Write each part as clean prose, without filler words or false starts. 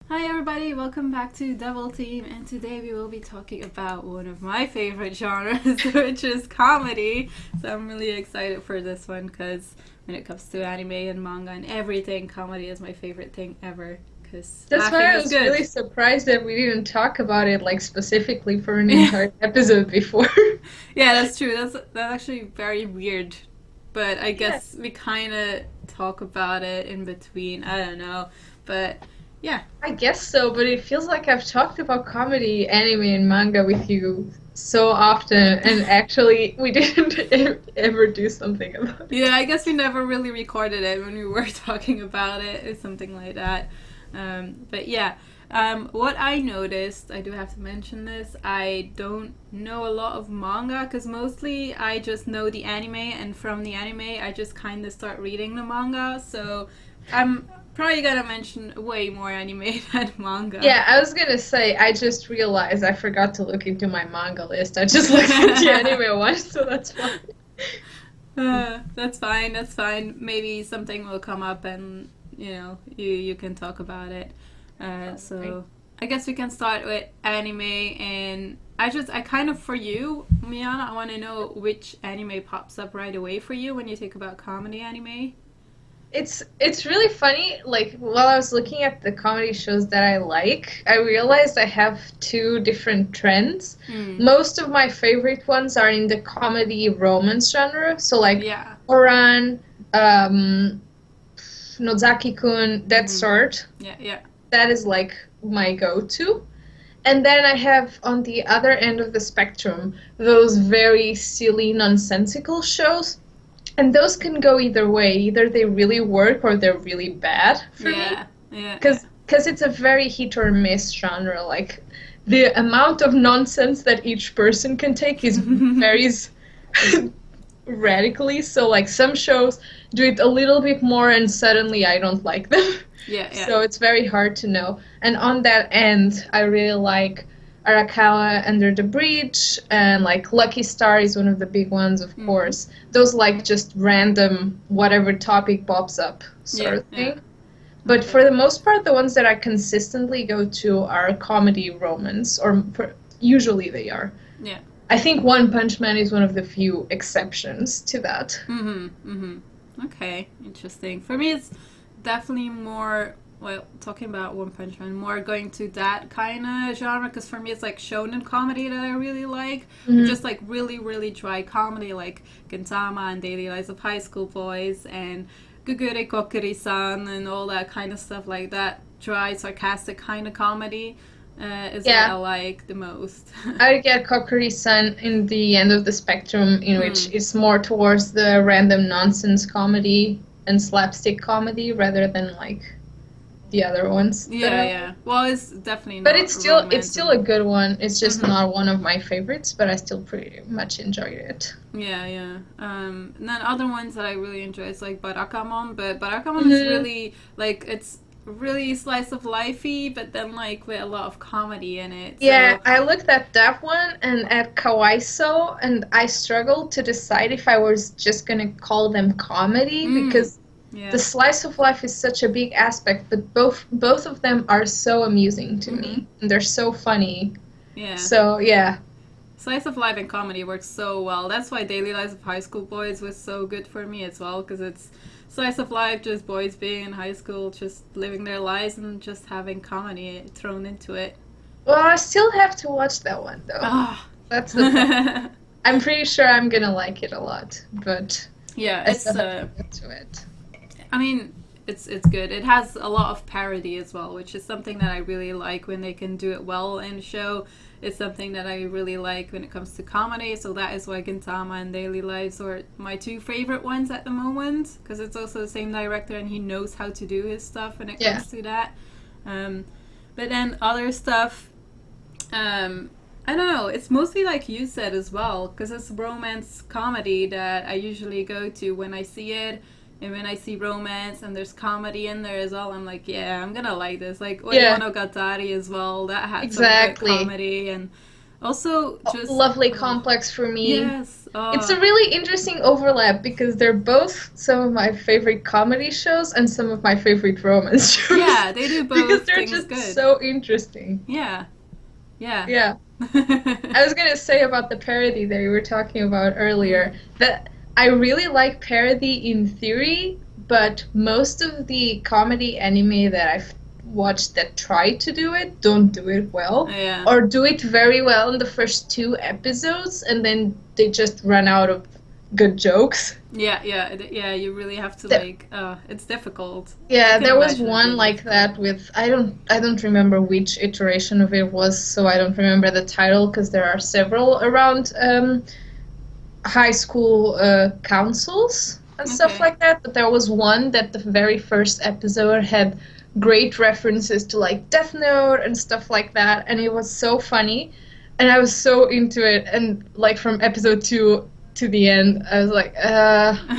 Hi everybody, welcome back to Double Team, and today we will be talking about one of my favorite genres, which is comedy. So I'm really excited for this one because when it comes to anime and manga and everything, comedy is my favorite thing ever because That's laughing why I is was good. really surprised that we didn't talk about it like specifically for an entire episode before. Yeah, that's true. That's actually very weird, but I Yeah, guess we kind of talk about it in between. I don't know, but yeah. I guess so, but it feels like I've talked about comedy, anime, and manga with you so often, and actually we didn't ever do something about Yeah, it. I guess we never really recorded it when we were talking about it or something like that. But yeah, what I noticed, I do have to mention this, I don't know a lot of manga because mostly I just know the anime, and from the anime, I just kind of start reading the manga. So I'm probably gonna mention way more anime than manga. Yeah, I was gonna say, I just realized I forgot to look into my manga list. I just looked at the anime one, so that's why. That's fine. That's fine. Maybe something will come up, and you can talk about it. Probably. So I guess we can start with anime, and I kind of for you, Miana, I want to know which anime pops up right away for you when you think about comedy anime. It's really funny. Like while I was looking at the comedy shows that I like, I realized I have two different trends. Hmm. Most of my favorite ones are in the comedy romance genre, so like Yeah. Oran, um, Nozaki-kun, that Mm-hmm. sort. Yeah. Yeah. That is like my go-to. And then I have on the other end of the spectrum those very silly, nonsensical shows. And those can go either way. Either they really work or they're really bad for me. Yeah. Yeah. Yeah. Because it's a very hit or miss genre. Like the amount of nonsense that each person can take is varies radically. So like some shows do it a little bit more and suddenly I don't like them. Yeah. Yeah. So it's very hard to know. And on that end, I really like Arakawa Under the Bridge and like Lucky Star is one of the big ones, of Mm-hmm. course. Those like just random whatever topic pops up sort Yeah. of Yeah. thing. But Okay. for the most part, the ones that I consistently go to are comedy romance, or usually they are. Yeah. I think One Punch Man is one of the few exceptions to that. Mm-hmm. Mm-hmm. Okay, interesting. For me, it's definitely more. Well, talking about One Punch Man, more going to that kind of genre because for me, it's like shonen comedy that I really like, or Mhm. just like really, really dry comedy like Gintama and Daily Lives of High School Boys and Gugure Kokiri-san and all that kind of stuff like that. Dry, sarcastic kind of comedy is what I Yeah, like the most. I get Kokiri-san in the end of the spectrum, in which Hmm. it's more towards the random nonsense comedy and slapstick comedy rather than like the other ones that Yeah, I yeah. like. Well, it's definitely But not it's romance still a and. good one. It's just Hmm. not one of my favorites, but I still pretty much enjoyed it. Yeah, yeah. And then other ones that I really enjoy is like Barakamon, but Barakamon is Hmm. really like it's really slice of lifey, but then like with a lot of comedy in it. Yeah, So I looked at that one and at Kawaiso, and I struggled to decide if I was just gonna call them comedy mm, because the yeah. slice of life is such a big aspect, but both of them are so amusing to Hmm. me, and they're so funny. Yeah. So yeah, Slice of life and comedy works so well. That's why Daily Lives of High School Boys was so good for me as well, because it's slice of life, just boys being in high school, just living their lives and just having comedy thrown into it. well, I still have to watch that one though. Ah. That's the problem. I'm pretty sure I'm gonna like it a lot, but Yeah, I still it's have to get to it. I mean, it's good. It has a lot of parody as well, which is something that I really like when they can do it well in a show. It's something that I really like when it comes to comedy. So that is why Gintama and Daily Lives are my two favorite ones at the moment because it's also the same director and he knows how to do his stuff when it Yeah. comes to that. Um, but then other stuff, I don't know. It's mostly like you said as well, because it's romance comedy that I usually go to when I see it. And when I see romance and there's comedy in there as well, I'm like, yeah, I'm gonna like this. Like Oi Yeah, Monogatari as well, that had some good exactly. comedy. And Also, just Lovely Complex for me. yes. It's a really interesting overlap because they're both some of my favorite comedy shows and some of my favorite romance shows. Yeah, they do Because both they're things just good. so interesting. Yeah. Yeah. Yeah. I was gonna say about the parody that you were talking about earlier that I really like parody in theory, but most of the comedy anime that I've watched that try to do it don't do it well, Yeah. or do it very well in the first 2 episodes, and then they just run out of good jokes. Yeah. You really have to The- like. It's difficult. I Yeah, can there was imagine it one being like difficult. that with I don't remember which iteration of it was, so I don't remember the title because there are several around high school councils and stuff Okay. like that. But there was one that the very first episode had great references to like Death Note and stuff like that, and it was so funny, and I was so into it. And like from episode 2 to the end, I was like,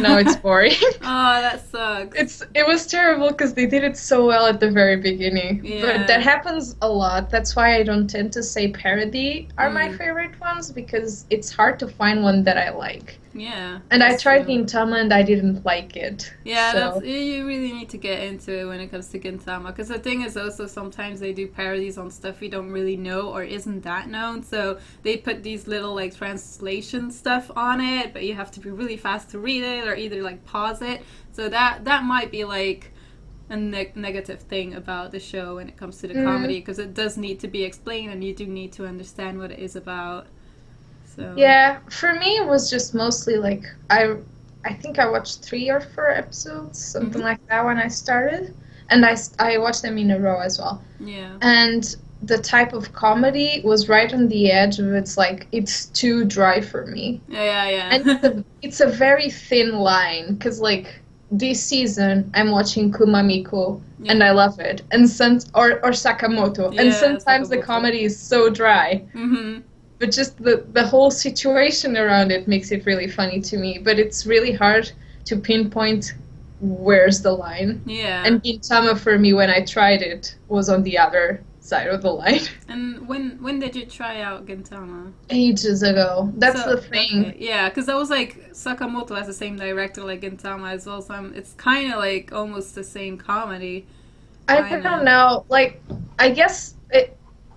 no, it's boring. Oh, that sucks. It was terrible because they did it so well at the very beginning. But that Yeah. happens a lot. That's why I don't tend to say parody are my Mm. favorite ones because it's hard to find one that I like. Yeah. And I That's tried true. Gintama and I didn't like it. Yeah, So that's you really need to get into it when it comes to Gintama, because the thing is also sometimes they do parodies on stuff you don't really know or isn't that known, so they put these little like translation stuff on it, but you have to be really fast to read it or either like pause it. So that might be like a negative thing about the show when it comes to the comedy, because it does need to be explained and you do need to understand what it is about. So yeah, for me it was just mostly like I think I watched 3 or 4 episodes, something like that when I started, and I watched them in a row as well. yeah. And the type of comedy was right on the edge of it's too dry for me. Yeah. And it's a very thin line because like this season I'm watching Kumamiko and I love it, and or Sakamoto, and Yeah, sometimes the Sakamoto. comedy is so dry, Mhm. but just the whole situation around it makes it really funny to me. But it's really hard to pinpoint where's the line. Yeah. And Gintama for me when I tried it was on the other side of the line. And when did you try out Gintama? Ages ago. That's So, the thing. okay. Yeah, because I was like, Sakamoto has the same director like Gintama as well, so it's kind of like almost the same comedy. I Kinda. don't know. Like, I guess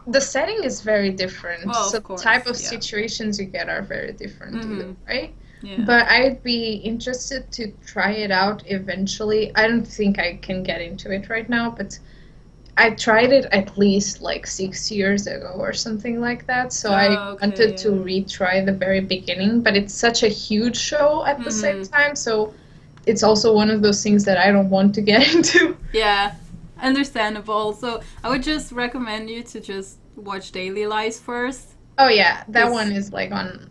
the setting is very different. Well, of So the course, type of yeah. situations you get are very different too, right? Yeah. But I'd be interested to try it out eventually. I don't think I can get into it right now, but I tried it at least like 6 years ago or something like that. So I okay, wanted to yeah. retry the very beginning, but it's such a huge show at the same Mm-hmm. time. So it's also one of those things that I don't want to get into. Yeah, understandable. So I would just recommend you to just watch Daily Lives first. Oh yeah, that It's- one is like on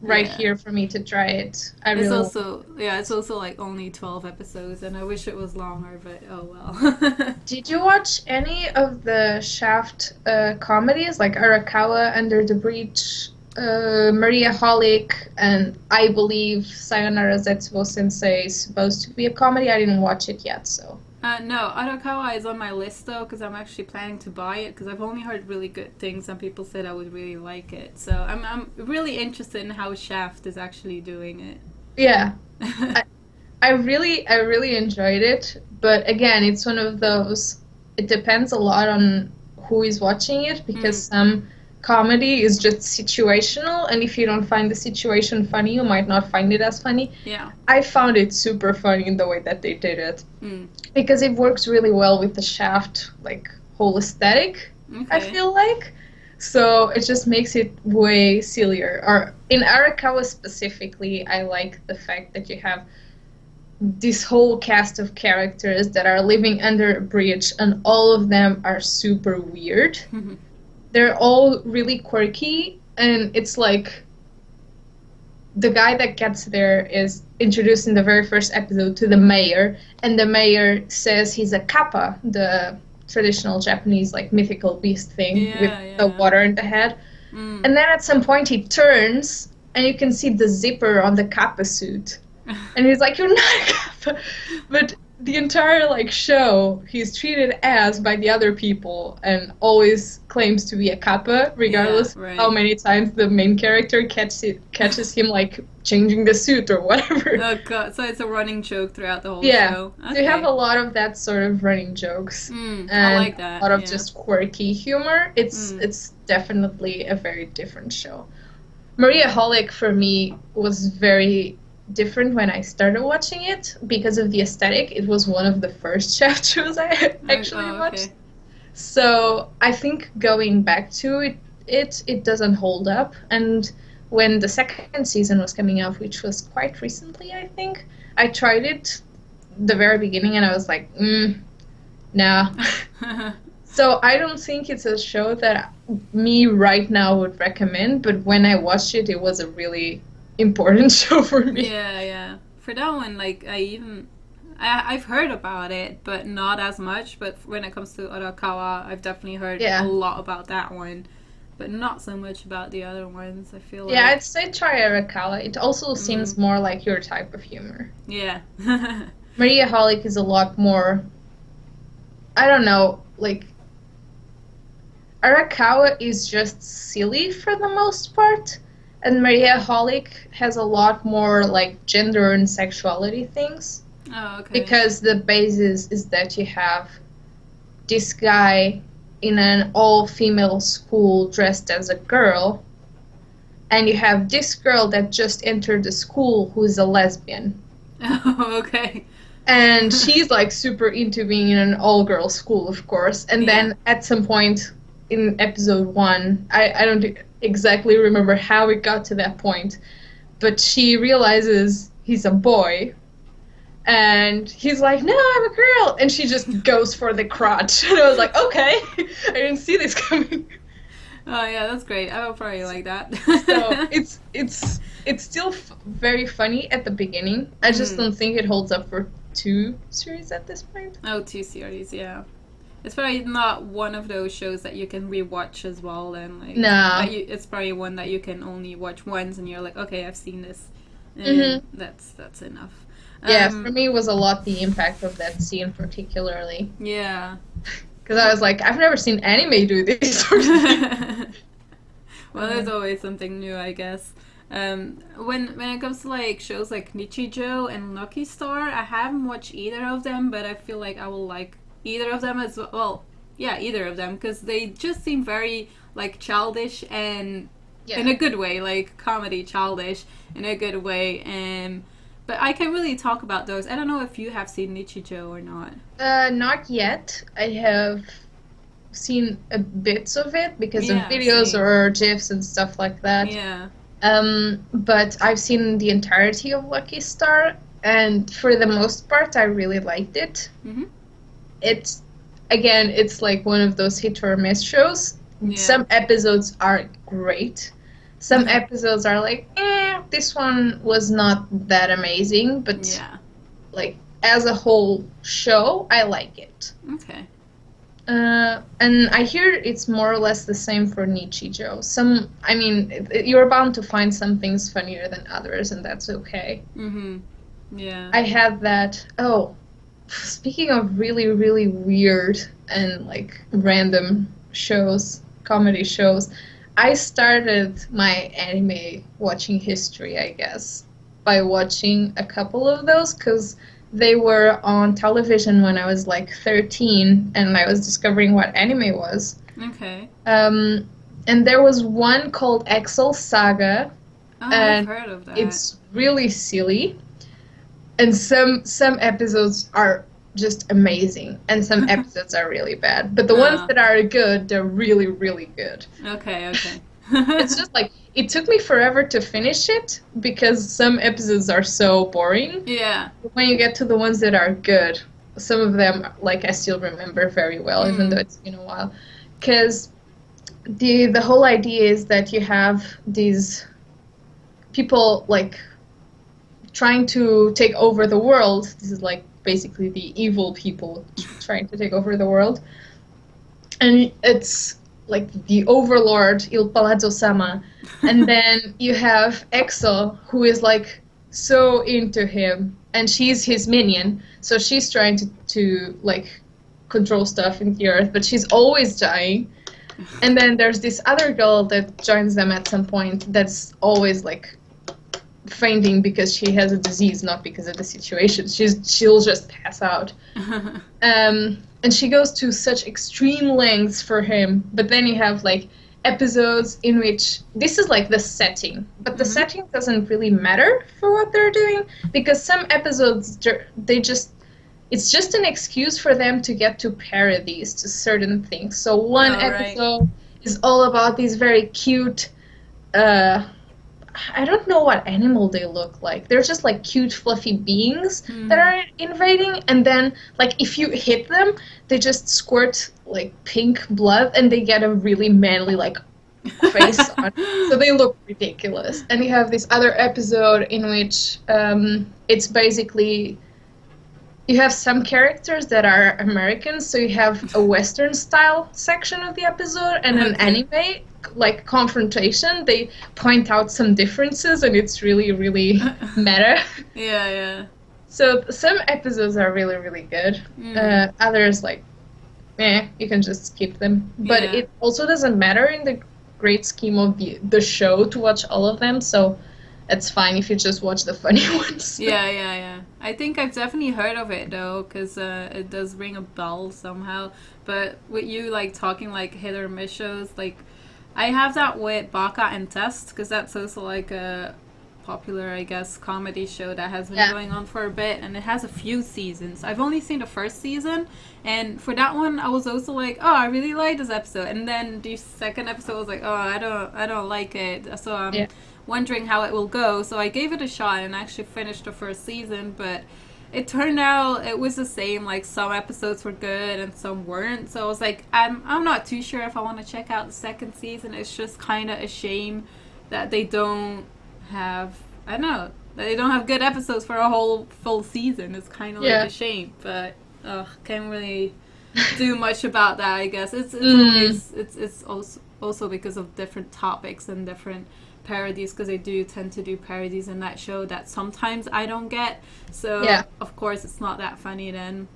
right Yeah. here for me to try it. I It's really also like only 12 episodes, and I wish it was longer, but oh well. Did you watch any of the Shaft comedies like Arakawa, Under the Breach, Maria Holic, and I believe Sayonara Zetsubo Sensei is supposed to be a comedy? I didn't watch it yet, so. No, Arakawa is on my list though, because I'm actually planning to buy it, because I've only heard really good things and people said I would really like it. So I'm really interested in how Shaft is actually doing it. Yeah, I really enjoyed it, but again, it's one of those. It depends a lot on who is watching it because some comedy is just situational, and if you don't find the situation funny, you might not find it as funny. Yeah. I found it super funny in the way that they did it Mm. because it works really well with the Shaft like whole aesthetic. I Okay. feel like. So it just makes it way sillier. Or in Arakawa specifically, I like the fact that you have this whole cast of characters that are living under a bridge, and all of them are super weird. They're all really quirky, and it's like the guy that gets there is introduced in the very first episode to the mayor, and the mayor says he's a kappa, the traditional Japanese like mythical beast thing with the water in the head. And then at some point he turns and you can see the zipper on the kappa suit. And he's like, "You're not a kappa." But the entire like show, he's treated as by the other people and always claims to be a kappa, Yeah, regardless of how right. many times the main character catches him like changing the suit or whatever. Oh god, so it's a running joke throughout the whole Yeah. show. So you have a Okay. lot of that sort of running jokes I and like a that. lot of Yeah. just quirky humor. It's Mm. it's definitely a very different show. Maria Holic for me was very different when I started watching it because of the aesthetic. It was one of the first shows I actually Oh, watched. okay. So I think going back to it doesn't hold up. And when the second season was coming out, which was quite recently, I think, I tried it the very beginning and I was like, nah. So I don't think it's a show that me right now would recommend, but when I watched it, it was a really important show for me. Yeah, yeah. For that one, like I've heard about it, but not as much. But when it comes to Arakawa, I've definitely heard a Yeah. lot about that one, but not so much about the other ones. I feel Yeah, like I'd say try Arakawa. It also seems more like your type of humor. yeah. Maria Holic is a lot more, I don't know, like Arakawa is just silly for the most part, and Maria Holic has a lot more like gender and sexuality things Oh, okay. because the basis is that you have this guy in an all-female school dressed as a girl, and you have this girl that just entered the school who's a lesbian. Oh, okay. And she's like super into being in an all-girl school, of course. And then at some point in episode 1, I don't exactly remember how it got to that point, but she realizes he's a boy. And he's like, no, I'm a girl. And she just goes for the crotch. And I was like, okay, I didn't see this coming. Oh yeah, that's great. I will probably like that. So it's still very funny at the beginning. I just don't think it holds up for 2 series at this point. Oh, 2 series, yeah. It's probably not one of those shows that you can rewatch as well, and like No. it's probably one that you can only watch once, and you're like, okay, I've seen this, and that's enough. Yeah, for me it was a lot the impact of that scene particularly. Yeah. Because I was like, I've never seen anime do this sort of thing. Well, there's always something new, I guess. When it comes to like shows like Nichijou and Lucky Star, I haven't watched either of them, but I feel like I will like either of them as well. Well, yeah, either of them, because they just seem very like childish and in a good way, like comedy childish in a good way. But I can really talk about those. I don't know if you have seen Nichijou or not. Not yet. I have seen a bits of it because of Yeah, videos same. or GIFs and stuff like that. Yeah. But I've seen the entirety of Lucky Star, and for the most part, I really liked it. Mhm. It's like one of those hit or miss shows. Yeah. Some episodes are great. Some episodes are like, this one was not that amazing, but Yeah. like as a whole show, I like it. Okay. And I hear it's more or less the same for Nichijou. You're bound to find some things funnier than others, and that's okay. Mhm. Yeah. I had that. Oh, speaking of really, really weird and like random shows, comedy shows, I started my anime watching history, I guess, by watching a couple of those because they were on television when I was like 13 and I was discovering what anime was. Okay. And there was one called Excel Saga. Oh, And I've heard of that. It's really silly. And some episodes are just amazing and some episodes are really bad. But the ones that are good, they're really, really good. Okay. It's just like it took me forever to finish it because some episodes are so boring. Yeah. But when you get to the ones that are good, some of them like I still remember very well, even though it's been a while. Because the whole idea is that you have these people like trying to take over the world. This is like basically the evil people trying to take over the world. And it's like the overlord, Il Palazzo Sama. And then you have Exo, who is like so into him. and she's his minion. So she's trying to like control stuff in the earth, but she's always dying. And then there's this other girl that joins them at some point that's always like fainting because she has a disease, not because of the situation. She'll just pass out. And she goes to such extreme lengths for him. But then you have like episodes in which this is like the setting, but the setting doesn't really matter for what they're doing, because some episodes it's just an excuse for them to get to parodies to certain things. So one episode is all about these very cute I don't know what animal they look like. They're just like cute fluffy beings that are invading, and then like if you hit them, they just squirt like pink blood and they get a really manly like face on. So they look ridiculous. And you have this other episode in which it's basically you have some characters that are Americans, so you have a Western style section of the episode and an anime like confrontation. They point out some differences and it's really, really meta. Yeah. So some episodes are really, really good. Others like, you can just skip them. But it also doesn't matter in the great scheme of the show to watch all of them, so it's fine if you just watch the funny ones. Yeah. I think I've definitely heard of it though, because it does ring a bell somehow. But with you like talking like hit or miss shows, like I have that with Baka and Test, because that's also like a popular, I guess, comedy show that has been going on for a bit, and it has a few seasons. I've only seen the first season, and for that one I was also like, oh, I really like this episode, and then the second episode was like, oh, I don't like it, so I'm wondering how it will go. So I gave it a shot and actually finished the first season, but it turned out it was the same. Like some episodes were good and some weren't. So I was like, I'm not too sure if I want to check out the second season. It's just kind of a shame that they don't have, I don't know, that they don't have good episodes for a whole full season. It's kind of like a shame, but can't really do much about that, I guess. It's always, it's also because of different topics and different parodies, because they do tend to do parodies in that show that sometimes I don't get, so of course it's not that funny then.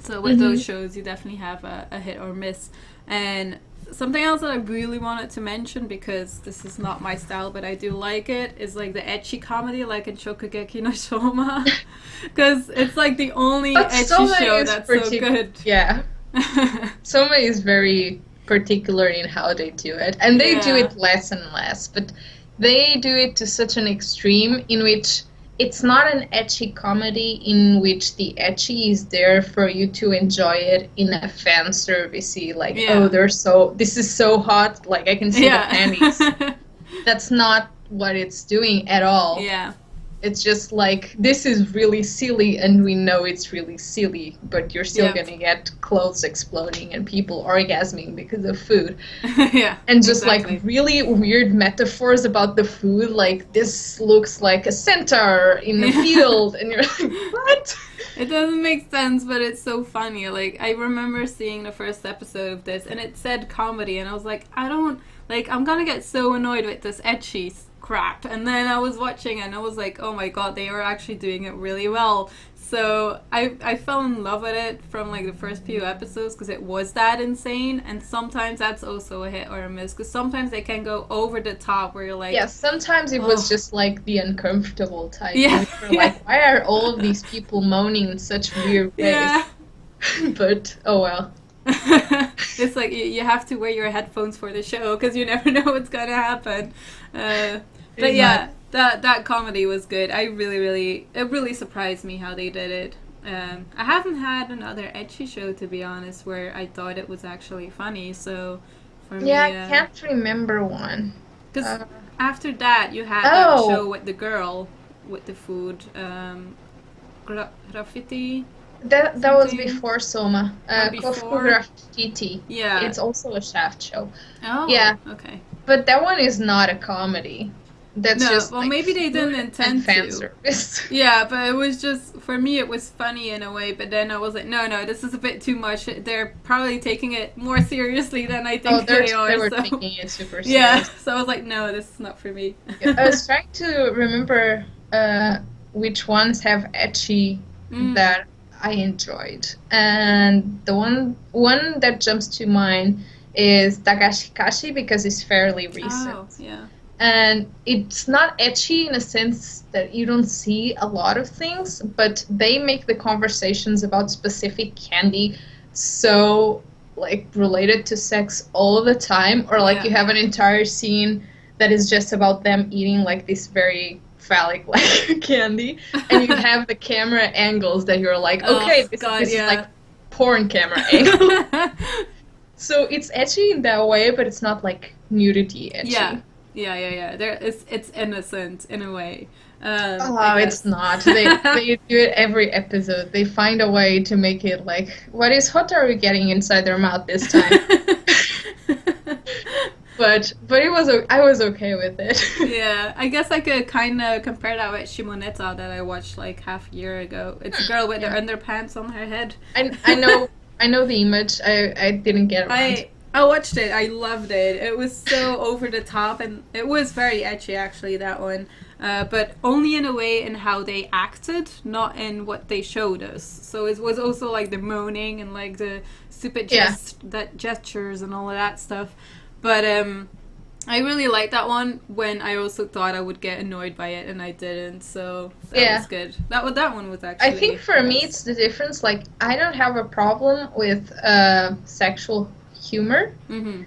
So with those shows you definitely have a hit or miss. And something else that I really wanted to mention, because this is not my style but I do like it, is like the ecchi comedy like in Shokugeki no Shoma, because it's like the only ecchi show that's so good. Soma is very particular in how they do it, and they do it less and less, but they do it to such an extreme in which it's not an ecchi comedy in which the ecchi is there for you to enjoy it in a fan servicey like this is so hot, like I can see the panties. That's not what it's doing at all. It's just like, this is really silly and we know it's really silly, but you're still gonna get clothes exploding and people orgasming because of food. And just like really weird metaphors about the food, like this looks like a centaur in the field, and you're like, what? It doesn't make sense, but it's so funny. Like, I remember seeing the first episode of this and it said comedy, and I was like, I'm gonna get so annoyed with this ecchi crap. And then I was watching and I was like, oh my god, they are actually doing it really well. So I fell in love with it from like the first few episodes, because it was that insane. And sometimes that's also a hit or a miss, because sometimes they can go over the top where you're like, sometimes it was just like the uncomfortable type. Like, why are all of these people moaning in such weird ways? But oh well. It's like you have to wear your headphones for the show because you never know what's gonna happen. But yeah, that comedy was good. It really surprised me how they did it. I haven't had another ecchi show, to be honest, where I thought it was actually funny. So for me, I can't remember one. Because after that, you had that show with the girl with the food, graffiti. That was before Soma. Kofuku Graffiti. Yeah. It's also a shaft show. Oh, yeah. Okay. But that one is not a comedy. That's just well, like, maybe they didn't intend fan to. Service. Yeah, but it was just, for me, it was funny in a way, but then I was like, no, this is a bit too much. They're probably taking it more seriously than I think they are. They were taking it super serious. Yeah, so I was like, no, this is not for me. I was trying to remember which ones have ecchi Mm. that I enjoyed. And the one that jumps to mind is Tagashikashi because it's fairly recent. Oh, yeah. And it's not ecchi in a sense that you don't see a lot of things, but they make the conversations about specific candy so like related to sex all the time, or like Yeah. you have an entire scene that is just about them eating like this very phallic like candy, and you have the camera angles that you're like, okay, Oh, this God, this is like yeah. porn camera angle. So it's ecchi in that way, but it's not like nudity Yeah. ecchi. Yeah. It's innocent in a way. I Oh, it's guess. not. They do it every episode. They find a way to make it like, what is Hotaru getting inside their mouth this time? But it was I was okay with it. Yeah, I guess I could kind of compare that with Shimoneta that I watched like half a year ago. It's a girl with Yeah. her underpants on her head. I know the image. I didn't get around. I watched it. I loved it. It was so over the top, and it was very edgy actually, that one. But only in a way in how they acted, not in what they showed us. So it was also like the moaning and like the stupid Yeah. gestures and all of that stuff. But I really liked that one when I also thought I would get annoyed by it, and I didn't. So that Yeah. was good. That one was actually. I think for me it's the difference. Like I don't have a problem with sexual humor. Mm-hmm.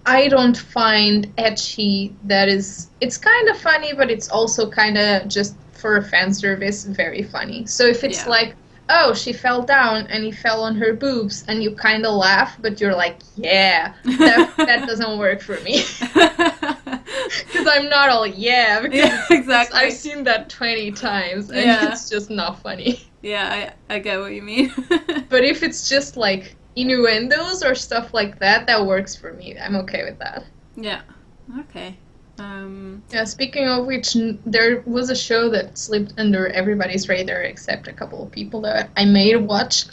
I don't find ecchi that is. It's kind of funny, but it's also kind of just for fan service, very funny. So if it's Yeah. like, oh, she fell down and he fell on her boobs, and you kind of laugh, but you're like, yeah, that doesn't work for me. Because I'm not all yeah, because Yeah, exactly. I've seen that 20 times, and Yeah. it's just not funny. Yeah, I get what you mean. But if it's just like innuendos or stuff like that, that works for me. I'm okay with that. Yeah. Okay. Yeah, speaking of which, there was a show that slipped under everybody's radar except a couple of people that I made watch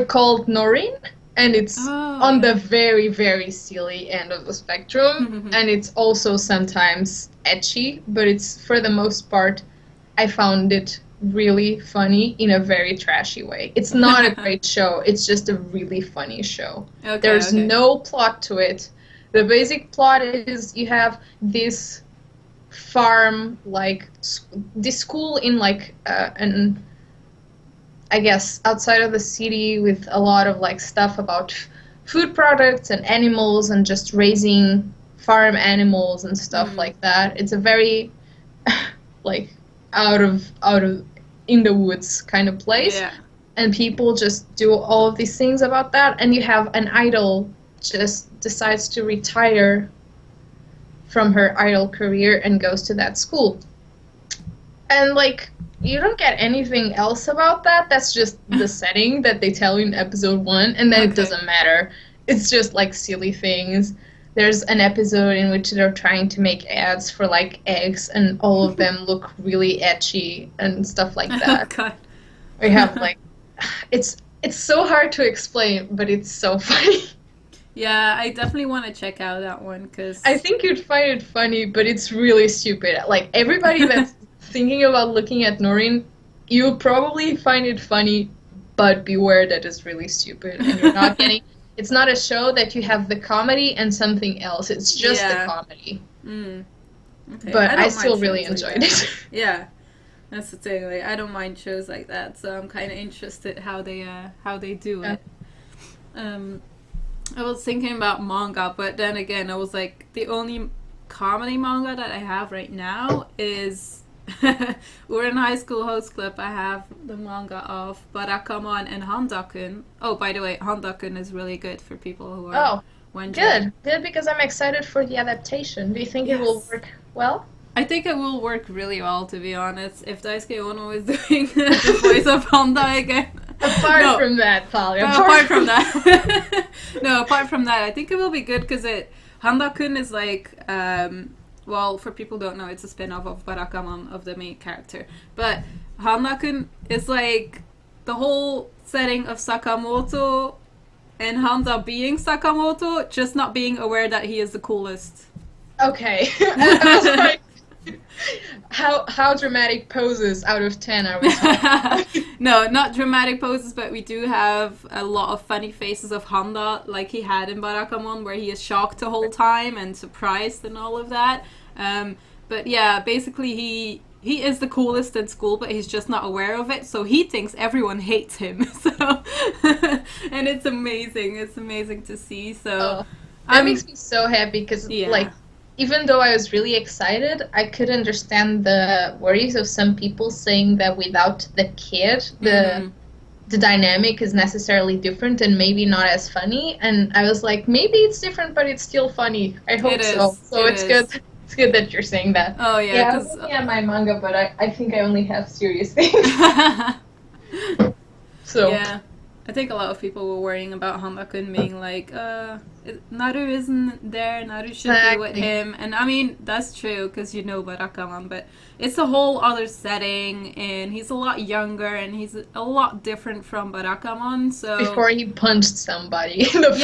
called Norin, and it's on the very, very silly end of the spectrum, and it's also sometimes ecchi, but it's, for the most part, I found it really funny in a very trashy way. It's not a great show, it's just a really funny show. Okay, There's okay. no plot to it. The basic plot is you have this farm, like this school in like an, I guess, outside of the city, with a lot of like stuff about food products and animals and just raising farm animals and stuff like that. It's a very like out of in the woods kind of place. Yeah. And people just do all of these things about that, and you have an idol just decides to retire from her idol career and goes to that school. And like, you don't get anything else about that. That's just the setting that they tell you in episode 1, and then it doesn't matter. It's just like silly things. There's an episode in which they're trying to make ads for like eggs, and all of them look really ecchi and stuff like that. God. We have like, it's so hard to explain, but it's so funny. Yeah, I definitely want to check out that one because I think you'd find it funny, but it's really stupid. Like, everybody that's thinking about looking at Norin, you'll probably find it funny, but beware that it's really stupid. And you're not getting... It's not a show that you have the comedy and something else. It's just the comedy. Okay. But don't I mind still really shows like enjoyed that. it. Yeah, that's the thing. Like, I don't mind shows like that, so I'm kind of interested how they do it. I was thinking about manga, but then again, I was like, the only comedy manga that I have right now is we're in High School Host Club. I have the manga of Barakamon and Handakun. Oh, by the way, Handakun is really good for people who are wondering. Good, because I'm excited for the adaptation. Do you think it will work well? I think it will work really well, to be honest, if Daisuke Ono is doing the voice of Honda again. Apart from that, Thalia. Apart from that. No, apart from that, I think it will be good because Handa-kun is like, well, for people who don't know, it's a spin-off of Barakamon, of the main character. But Handa-kun is like the whole setting of Sakamoto and Handa being Sakamoto, just not being aware that he is the coolest. Okay. I was like, How dramatic poses out of 10 are we talking? No, not dramatic poses, but we do have a lot of funny faces of Honda, like he had in Barakamon, where he is shocked the whole time and surprised and all of that. But yeah, basically he is the coolest in school, but he's just not aware of it. So he thinks everyone hates him. So, and it's amazing. It's amazing to see. So that makes me so happy because, like, even though I was really excited, I could understand the worries of some people saying that without the kid, the dynamic is necessarily different and maybe not as funny. And I was like, maybe it's different, but it's still funny. I hope so. So it's good. It's good that you're saying that. Oh, yeah. Yeah, I'm looking at my manga, but I think I only have serious things. So. Yeah. I think a lot of people were worrying about Hanbakun being like, Naru isn't there, Naru should be with him. And I mean, that's true, because you know Barakaman, but it's a whole other setting, and he's a lot younger, and he's a lot different from Barakaman, so... Before he punched somebody in the face.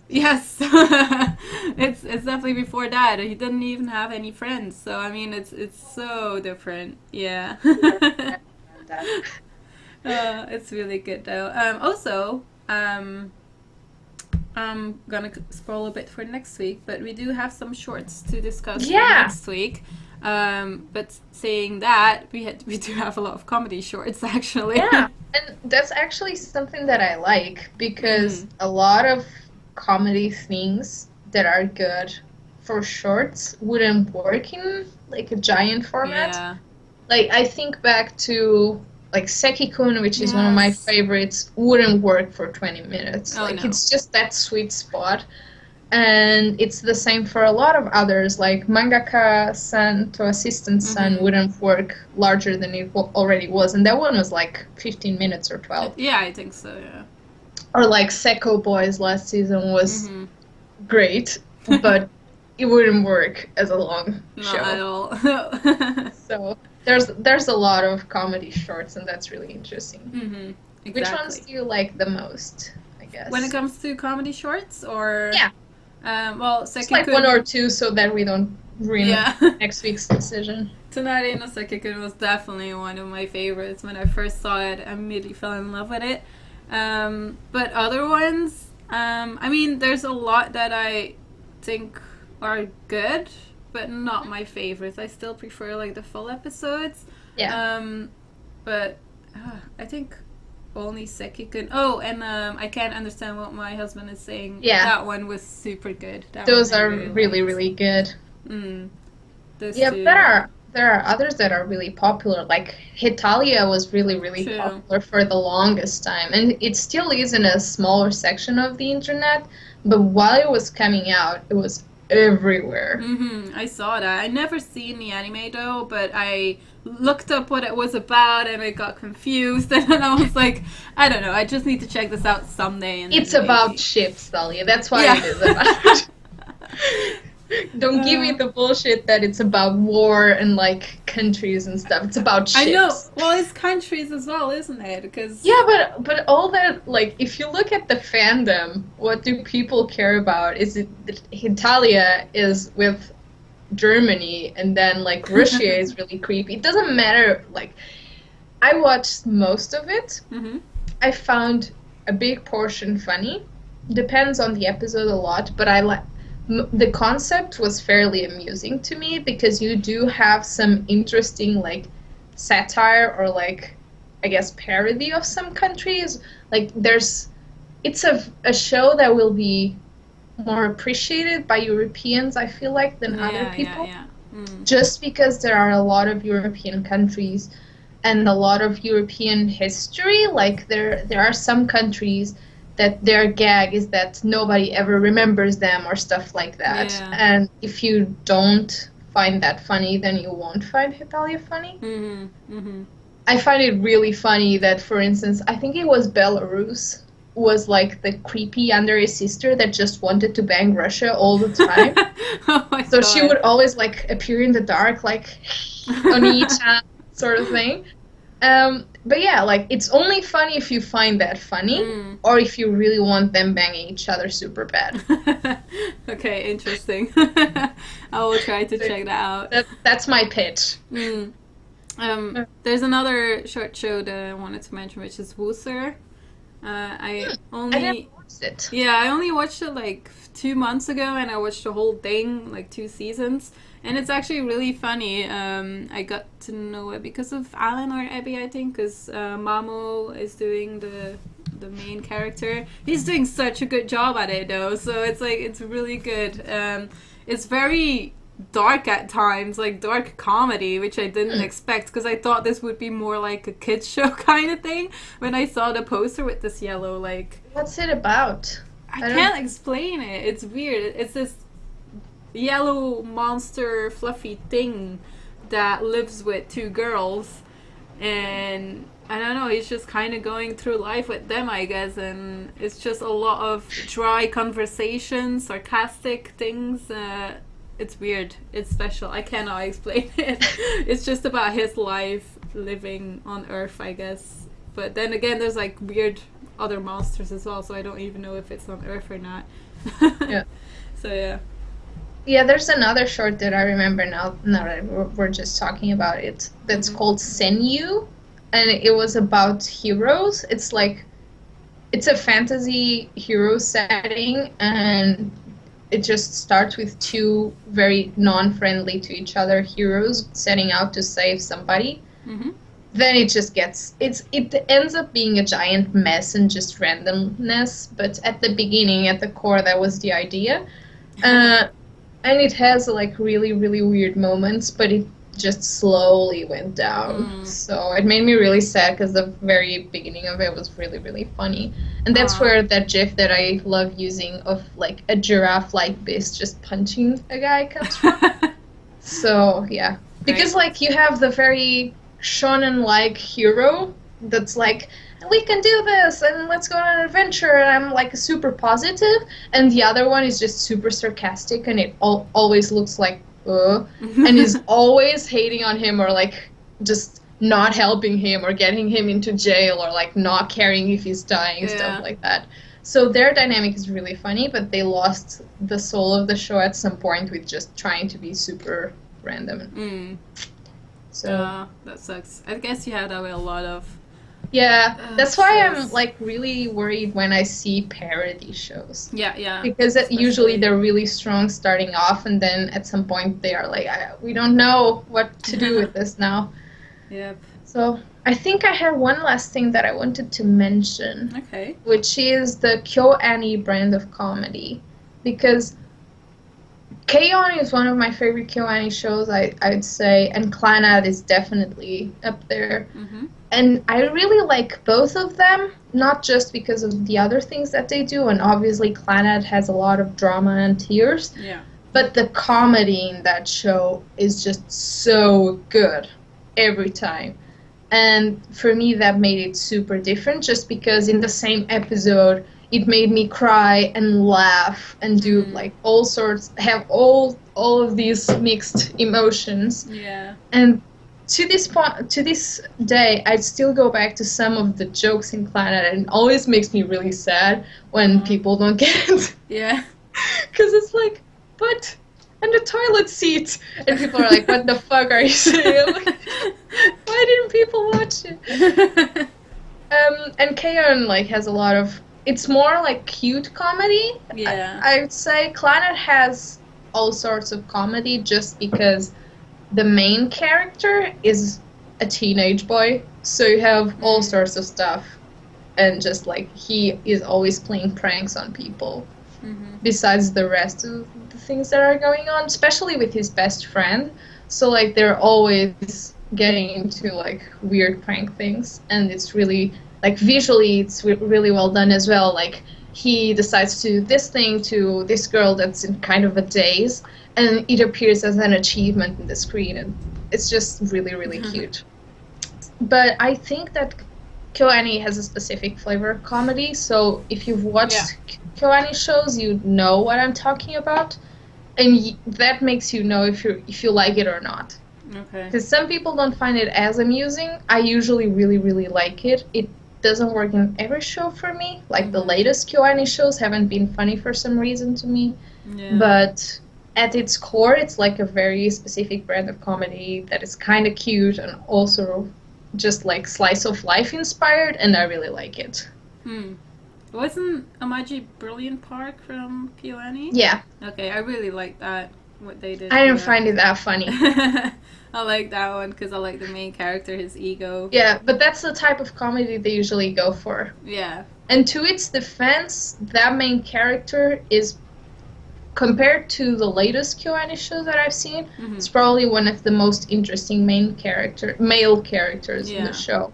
Yes. It's definitely before that. He didn't even have any friends, so I mean, it's so different. Yeah. It's really good though. Also, I'm gonna scroll a bit for next week, but we do have some shorts to discuss for next week. But saying that, we do have a lot of comedy shorts actually. Yeah, and that's actually something that I like because a lot of comedy things that are good for shorts wouldn't work in like a giant format. Yeah. Like I think back to like Seki-kun, which is one of my favorites, wouldn't work for 20 minutes. It's just that sweet spot. And it's the same for a lot of others, like Mangaka-san to Assistant-san wouldn't work larger than it already was. And that one was like 15 minutes or 12. Yeah, I think so, yeah. Or like Seko Boys last season was great, but it wouldn't work as a long show. Not at all. So... There's a lot of comedy shorts, and that's really interesting. Exactly. Which ones do you like the most, I guess? When it comes to comedy shorts, or... Yeah. Well, It's like one or two so that we don't ruin next week's decision. Tonari no Seki-kun was definitely one of my favorites. When I first saw it, I immediately fell in love with it. But other ones, I mean, there's a lot that I think are good, but not my favorites. I still prefer like the full episodes. Yeah. But I think only Seki-kun. Oh, and I can't understand what my husband is saying. Yeah. That one was super good. Those are really good. Yeah, two. there are others that are really popular. Like Thalia was really popular for the longest time, and it still is in a smaller section of the internet. But while it was coming out, it was everywhere. I saw that. I never seen the anime though, but I looked up what it was about and I got confused, and then I was like, I don't know, I just need to check this out someday. And it's about ships, Thalia. That's why it is about. Don't give me the bullshit that it's about war and like countries and stuff. It's about ships. I know. Well, it's countries as well, isn't it? Because but all that, like, if you look at the fandom, what do people care about? Is it that Thalia is with Germany, and then like Russia is really creepy. It doesn't matter. Like, I watched most of it. I found a big portion funny. Depends on the episode a lot, but I like. The concept was fairly amusing to me because you do have some interesting like satire or like I guess parody of some countries. Like it's a show that will be more appreciated by Europeans, I feel like, than other people. Just because there are a lot of European countries and a lot of European history. Like there are some countries that their gag is that nobody ever remembers them or stuff like that. Yeah. And if you don't find that funny, then you won't find Thalia funny. I find it really funny that, for instance, I think it was Belarus was like the creepy yandere sister that just wanted to bang Russia all the time. So she would always like appear in the dark like Oni-chan sort of thing. But yeah, like, it's only funny if you find that funny, or if you really want them banging each other super bad. Okay, interesting. I will try to check that out. That's my pitch. Mm. There's another short show that I wanted to mention, which is Wooser. I never watched it. Yeah, I only watched it like 2 months ago, and I watched the whole thing, like 2 seasons, and it's actually really funny. I got to know it because of Alan or Abby, I think, because Mamo is doing the main character. He's doing such a good job at it, though, so it's really good. It's very dark at times, like dark comedy, which I didn't expect, because I thought this would be more like a kids show kind of thing when I saw the poster with this yellow, like... What's it about? I can't explain it. It's weird. It's this yellow monster fluffy thing that lives with 2 girls, and I don't know, he's just kind of going through life with them, I guess, and it's just a lot of dry conversation, sarcastic things. It's weird. It's special. I cannot explain it. It's just about his life living on Earth, I guess. But then again, there's like weird other monsters as well, so I don't even know if it's on Earth or not. Yeah. So yeah. Yeah, there's another short that I remember now that we're just talking about it. That's called Senyu, and it was about heroes. It's a fantasy hero setting, and it just starts with 2 very non-friendly to each other heroes setting out to save somebody. Mm-hmm. Then it just it ends up being a giant mess and just randomness. But at the beginning, at the core, that was the idea. And it has like really, really weird moments, but it just slowly went down. So it made me really sad because the very beginning of it was really, really funny. And that's where that gif that I love using of like a giraffe like beast just punching a guy comes from. So yeah, because like you have the very shonen like hero that's like, we can do this and let's go on an adventure, and I'm like super positive, and the other one is just super sarcastic, and it always looks like and is always hating on him, or like just not helping him, or getting him into jail, or like not caring if he's dying, stuff like that. So their dynamic is really funny, but they lost the soul of the show at some point with just trying to be super random. So that sucks. I guess you had that with a lot of... Yeah, that's why I'm like really worried when I see parody shows. Yeah. Because usually they're really strong starting off, and then at some point they are like, we don't know what to do with this now. Yep. So I think I have one last thing that I wanted to mention. Okay. Which is the KyoAni brand of comedy. Because K-On! Is one of my favorite KyoAni shows, I'd say, and Clannad is definitely up there. Mm-hmm. And I really like both of them, not just because of the other things that they do, and obviously Clannad has a lot of drama and tears, but the comedy in that show is just so good every time. And for me, that made it super different, just because in the same episode, it made me cry and laugh and do like all sorts, have all of these mixed emotions. Yeah. And to this day, I still go back to some of the jokes in Clannad, and it always makes me really sad when people don't get it. Yeah. Because it's like, but, and the toilet seat. And people are like, what the fuck are you saying? I'm like, why didn't people watch it? And K-On! Like has a lot of, it's more like cute comedy. Yeah. I would say Clannad has all sorts of comedy just because the main character is a teenage boy, so you have all sorts of stuff, and just like he is always playing pranks on people, besides the rest of the things that are going on, especially with his best friend. So like they're always getting into like weird prank things, and it's really like visually it's really well done as well. Like he decides to do this thing to this girl that's in kind of a daze, and it appears as an achievement in the screen, and it's just really, really cute. But I think that KyoAni has a specific flavor of comedy, so if you've watched KyoAni shows, you know what I'm talking about, and that makes you know if you like it or not. Okay. Because some people don't find it as amusing. I usually really, really like it. It doesn't work in every show for me. Like the latest KyoAni shows haven't been funny for some reason to me. Yeah. at its core, it's like a very specific brand of comedy that is kind of cute and also just like slice of life inspired, and I really like it. Wasn't Amaji Brilliant Park from KyoAni? Yeah. Okay, I really like that, what they did. I didn't find it that funny. I like that one because I like the main character, his ego. Yeah, but that's the type of comedy they usually go for. Yeah. And to its defense, that main character is, compared to the latest KyoAni show that I've seen, it's probably one of the most interesting male characters in the show.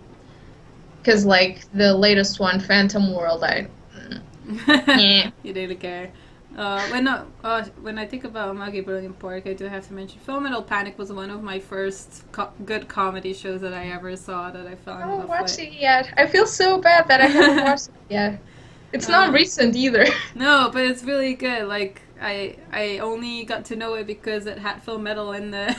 Because, like, the latest one, Phantom World, You didn't care. When I think about Amagi Brilliant Park, I do have to mention Full Metal Panic was one of my first good comedy shows that I ever saw that I fell in I love haven't watched with. it yet. I feel so bad that I haven't watched it yet. It's not recent either. No, but it's really good. Like, I only got to know it because it had Full Metal in the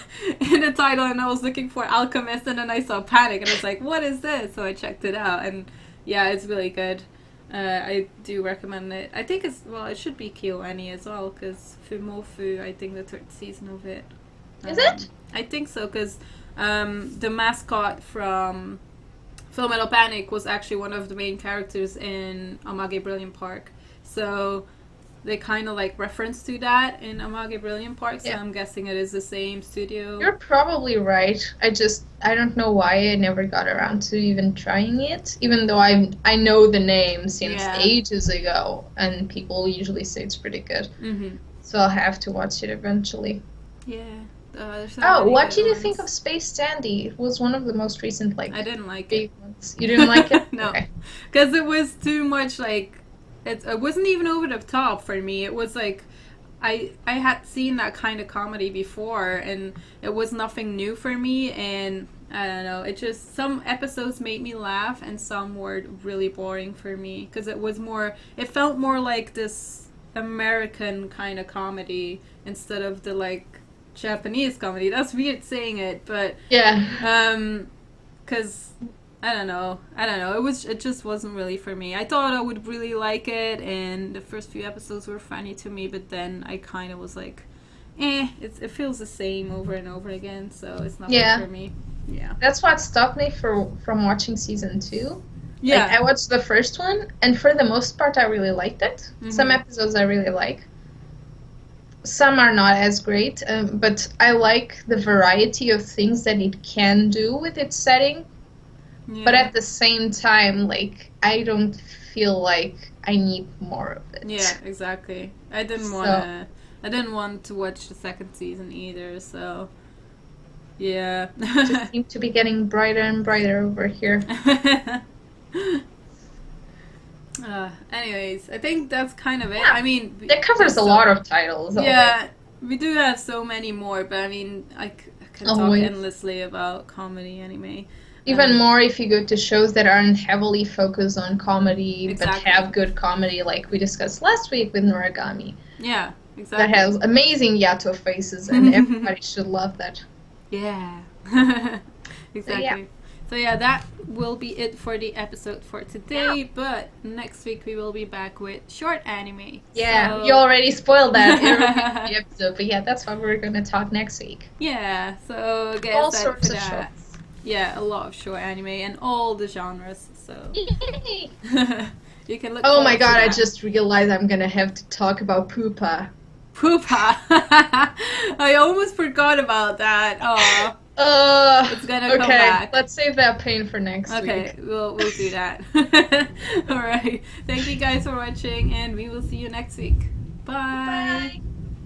title, and I was looking for Alchemist, and then I saw Panic, and I was like, what is this? So I checked it out, and yeah, it's really good. I do recommend it. I think it should be KyoAni as well, because Fumofu, I think the 3rd season of it. Is it? I think so, because the mascot from Full Metal Panic was actually one of the main characters in Amage Brilliant Park. So they kind of like reference to that in Amage Brilliant Park, so I'm guessing it is the same studio. You're probably right. I don't know why I never got around to even trying it, even though I know the name since ages ago, and people usually say it's pretty good. So I'll have to watch it eventually. Yeah. What did you think of Space Dandy? It was one of the most recent, I didn't like big ones. You didn't like it? No, because it was too much like. It wasn't even over the top for me. It was like I had seen that kind of comedy before, and it was nothing new for me. And I don't know, it just, some episodes made me laugh, and some were really boring for me because it felt more like this American kind of comedy instead of the like Japanese comedy. That's weird saying it, but because. I don't know. It just wasn't really for me. I thought I would really like it, and the first few episodes were funny to me, but then I kind of was like, it feels the same over and over again, so it's not for me. Yeah. That's what stopped me from watching season 2. Yeah. Like, I watched the first one, and for the most part, I really liked it. Some episodes I really like. Some are not as great, but I like the variety of things that it can do with its setting. Yeah. But at the same time, like, I don't feel like I need more of it. Yeah, exactly. I didn't want to watch the 2nd season either, so yeah. It just seems to be getting brighter and brighter over here. Anyways, I think that's kind of it. Yeah. I mean, that covers a lot of titles. Yeah, we do have so many more, but I mean, I can talk endlessly about comedy anime. Even more if you go to shows that aren't heavily focused on comedy, but have good comedy, like we discussed last week with Noragami. Yeah, exactly. That has amazing Yato faces, and everybody should love that. Yeah. Exactly. So yeah, that will be it for the episode for today, but next week we will be back with short anime. Yeah, you already spoiled that in the episode, but yeah, that's what we're going to talk next week. Yeah, so get all excited sorts for of that. shorts. Yeah, a lot of short anime and all the genres, so Yay! you can look. Oh my god, I just realized I'm gonna have to talk about Poopa. Poopa! I almost forgot about that. Oh, it's gonna come back. Let's save that pain for next week. Okay, we'll do that. Alright, thank you guys for watching, and we will see you next week. Bye! Bye!